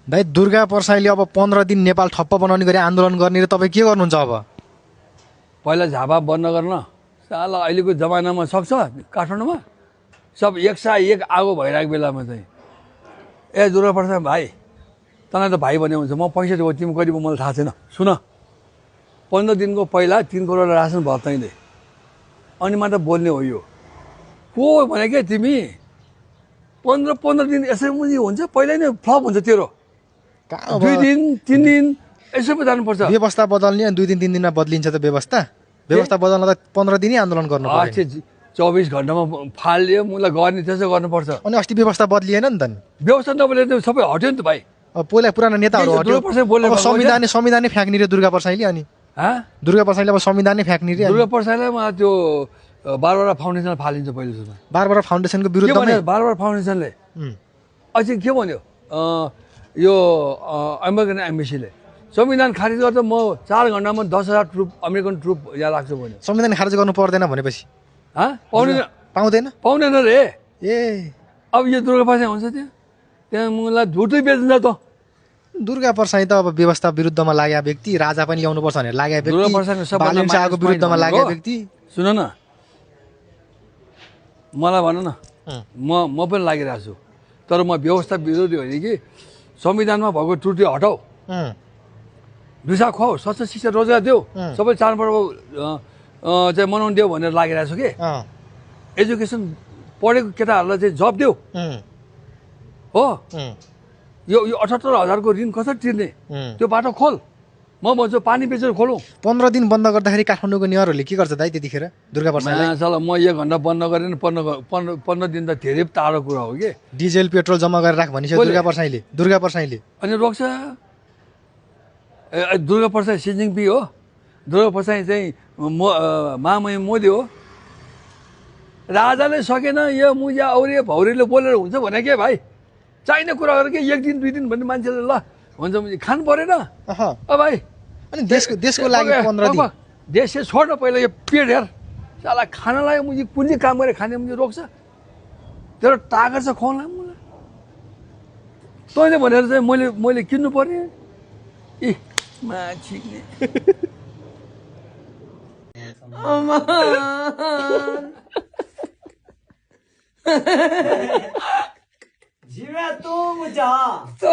दाइ दुर्गा प्रसाईले अब 15 दिन नेपाल ठप्प बनाउने गरी आन्दोलन गर्ने र तपाईँ के गर्नुहुन्छ अब? पहिला झापा बन्द गर्न साला अहिलेको जमानामा सक्छ काठमाडौँमा सब एक आगो भइरहेको बेलामा चाहिँ ए दुर्गा प्रसाद भाइ तँलाई त भाइ भने हुन्छ म पैसा दिएको तिमी कति मलाई थाहा छैन सुन 15 दिनको पहिला 3 करोड रासन भयो तैँले अनि मात्र बोल्ने हो यो को भने के तिमी 15 दिन यसै मुनि हुन्छ पहिला नै फ्लप हुन्छ तेरो 2 दिन 3 दिन यसो पो जानुपर्छ व्यवस्था बदल्ने अनि 2 दिन 3 दिनमा बदलिन्छ त व्यवस्था बदल्न त 15 दिनै आन्दोलन गर्नु पर्यो 24 घण्टामा फाल्यो मलाई गर्ने त्यसो गर्नुपर्छ अनि अस्ति व्यवस्था बदलिएन नि त नि व्यवस्था नबदले सबै हट्यो नि त भाइ अब पहिला पुरानो नेताहरू हट्यो अब संविधानै फ्याँक्ने रे दुर्गा प्रसाईले अनि दुर्गा प्रसाईले अब संविधानै फ्याँक्ने रे दुर्गा प्रसाईलाई मलाई त्यो बारवटा फाउन्डेसन फालिन्छ पहिलो सुरु बारवटा फाउन्डेसनको विरुद्धमा बारवटा फाउन्डेसनले अझै के भन्यो यो अमेरिकन एम्बेसीले संविधान खारिज गर्दा म 4 घण्टामा 10,000 ट्रुप अमेरिकन ट्रुप यहाँ लाग्छ भन्यो संविधान खारिज गर्नु पर्दैन भनेपछि पाउँदैन रे ए अब यो दुर्गा प्रसाई हुन्छ त्यहाँ मलाई झुटै बेच्छ त दुर्गा प्रसाई त अब व्यवस्था विरुद्धमा लागेका व्यक्ति राजा पनि ल्याउनु पर्छ भनेर लागेका व्यक्ति दुर्गा प्रसाईको बालिन शाहको विरुद्धमा लागेका व्यक्ति सुन न मलाई भन न म पनि लागिरहेको छु तर म व्यवस्था विरोधी होइन कि संविधानमा भएको त्रुटि हटाऊ दुसा खुवाऊ स्वच्छ शिक्षा रोजगार देऊ सबै चाडपर्व चाहिँ मनाउनु देऊ भनेर लागिरहेको छु कि एजुकेसन पढेको केटाहरूलाई चाहिँ जब देऊ हो यो 78,000को ऋण कसरी तिर्ने त्यो बाटो खोल म भन्छु पानी बेचेर खोलौँ 15 दिन बन्द गर्दाखेरि काठमाडौँको नेवारहरूले के गर्छ दाइ त्यतिखेर दुर्गा प्रसाईलाई चल म 1 घण्टा बन्द गरेन 15 दिन त धेरै टाढो कुरा हो कि डिजेल पेट्रोल जम्मा गरेर राख भनिसक्यो दुर्गा प्रसाईले अनि रोक्छ दुर्गा प्रसाई सिजिङ पी हो दुर्गा प्रसाई चाहिँ महामहिम मोदी हो राजाले सकेन यो मुजा औरे भौरीले बोलेर हुन्छ भने के भाइ चाहिने कुरा गरेर के 1 दिन 2 दिन भन्ने मान्छेले ल हुन्छ खानु परेन भाइ अनि देशको लागि 15 दिन देश छोड्न पहिला यो पेट हेर साला खानालाई मुझे कुन चाहिँ काम गरेर खाने मुझे रोक्छ तेरो तागत छ खुवाउनलाई मलाई तैँले भनेर चाहिँ मैले किन्नु पर्ने ए माछी जीवा तू मुझा तो